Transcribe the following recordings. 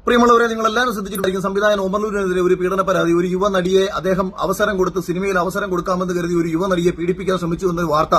പ്രിയമുള്ളവരെ, നിങ്ങൾ എല്ലാവരും ശ്രദ്ധിച്ചിട്ടുണ്ടായിരിക്കും. സംവിധായകൻ ഒമർലൂരിനെതിരെ ഒരു പീഡന പരാതി. ഒരു യുവ നടിയെ അദ്ദേഹം അവസരം കൊടുത്ത് സിനിമയിൽ അവസരം കൊടുക്കാമെന്ന് കരുതി ഒരു യുവ നടിയെ പീഡിപ്പിക്കാൻ ശ്രമിച്ചു എന്നൊരു വാർത്ത,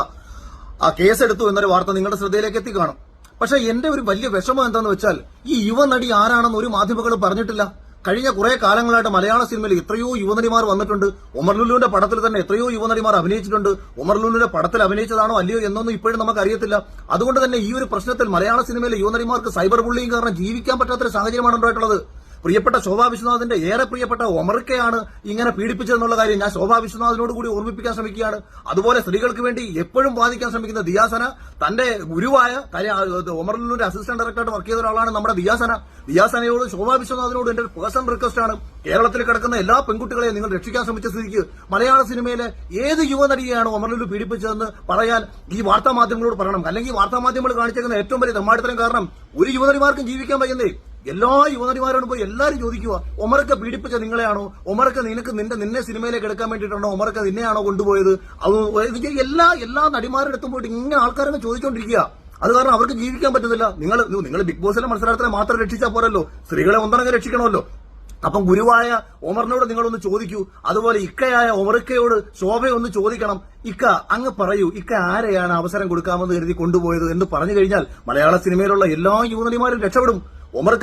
ആ കേസെടുത്തു എന്നൊരു വാർത്ത നിങ്ങളുടെ ശ്രദ്ധയിലേക്ക് എത്തിക്കാണും. പക്ഷെ എന്റെ ഒരു വലിയ വിഷമം എന്താന്ന് വെച്ചാൽ, ഈ യുവ നടി ആരാണെന്ന് ഒരു മാധ്യമങ്ങളും പറഞ്ഞിട്ടില്ല. കഴിഞ്ഞ കുറെ കാലങ്ങളായിട്ട് മലയാള സിനിമയിൽ എത്രയോ യുവനടിമാർ വന്നിട്ടുണ്ട്. ഒമർലുലുവിന്റെ പടത്തിൽ തന്നെ എത്രയോ യുവനടിമാർ അഭിനയിച്ചിട്ടുണ്ട്. ഒമർലുലുവിന്റെ പടത്തിൽ അഭിനയിച്ചതാണോ അല്ലയോ എന്നൊന്നും ഇപ്പോഴും നമുക്ക് അറിയത്തില്ല. അതുകൊണ്ട് തന്നെ ഈ ഒരു പ്രശ്നത്തിൽ മലയാള സിനിമയിലെ യുവനടിമാർക്ക് സൈബർ ബുള്ളിങ് കാരണം ജീവിക്കാൻ പറ്റാത്തൊരു സാഹചര്യമാണ് ഉണ്ടായിട്ടുള്ളത്. പ്രിയപ്പെട്ട ശോഭാ വിശ്വനാഥിന്റെ ഏറെ പ്രിയപ്പെട്ട ഒമർക്കയാണ് ഇങ്ങനെ പീഡിപ്പിച്ചതെന്നുള്ള കാര്യം ഞാൻ ശോഭാ വിശ്വനാഥിനോട് കൂടി ഓർമ്മിപ്പിക്കാൻ ശ്രമിക്കുകയാണ്. അതുപോലെ സ്ത്രീകൾക്ക് വേണ്ടി എപ്പോഴും വാദിക്കാൻ ശ്രമിക്കുന്ന ദിയാസന, തന്റെ ഗുരുവായ ഒമർലുവിന്റെ അസിസ്റ്റന്റ് ഡയറക്ടറായിട്ട് വർക്ക് ചെയ്ത ഒരാളാണ് നമ്മുടെ ദിയാസനയോട് ശോഭാ വിശ്വനാഥിനോട് എന്റെ പേഴ്സണൽ റിക്വസ്റ്റ് ആണ്, കേരളത്തിൽ കിടക്കുന്ന എല്ലാ പെൺകുട്ടികളെയും നിങ്ങൾ രക്ഷിക്കാൻ ശ്രമിച്ച സ്ഥിതിക്ക് മലയാള സിനിമയിലെ ഏത് യുവനടിയെയാണ് ഒമർലുലു പീഡിപ്പിച്ചതെന്ന് പറയാൻ ഈ വാർത്താ മാധ്യമങ്ങളോട് പറയണം. അല്ലെങ്കിൽ വാർത്താ മാധ്യമങ്ങൾ കാണിച്ചേക്കുന്ന ഏറ്റവും വലിയ തെമ്മാടിത്തരം കാരണം ഒരു യുവനടിമാർക്കും ജീവിക്കാൻ വയ്യുന്നേ. എല്ലാ യുവനടിമാരോടും പോയി എല്ലാവരും ചോദിക്കുക, ഒമറൊക്കെ പീഡിപ്പിച്ച നിങ്ങളെയാണോ? ഒമറൊക്കെ നിന്നെ സിനിമയിലേക്ക് എടുക്കാൻ വേണ്ടിയിട്ടാണോ? ഒമറൊക്കെ നിന്നെയാണോ കൊണ്ടുപോയത്? എല്ലാ നടിമാരുടെ അടുത്തും പോയിട്ട് ഇങ്ങനെ ആൾക്കാരൊക്കെ ചോദിച്ചുകൊണ്ടിരിക്കുക. അത് കാരണം അവർക്ക് ജീവിക്കാൻ പറ്റുന്നില്ല. നിങ്ങൾ ബിഗ് ബോസിലെ മത്സരത്തിനെ മാത്രം രക്ഷിച്ചാൽ പോരല്ലോ, സ്ത്രീകളെ ഒന്നടങ്കം രക്ഷിക്കണമല്ലോ. അപ്പം ഗുരുവായ ഒമറിനോട് നിങ്ങളൊന്ന് ചോദിക്കൂ. അതുപോലെ ഇക്കയായ ഒമറിക്കയോട് ശോഭയൊന്ന് ചോദിക്കണം. ഇക്ക അങ്ങ് പറയൂ, ഇക്ക ആരെയാണ് അവസരം കൊടുക്കാമെന്ന് കരുതി കൊണ്ടുപോയത് എന്ന് പറഞ്ഞു കഴിഞ്ഞാൽ മലയാള സിനിമയിലുള്ള എല്ലാ യുവനടിമാരും രക്ഷപ്പെടും. ഒമർക്ക്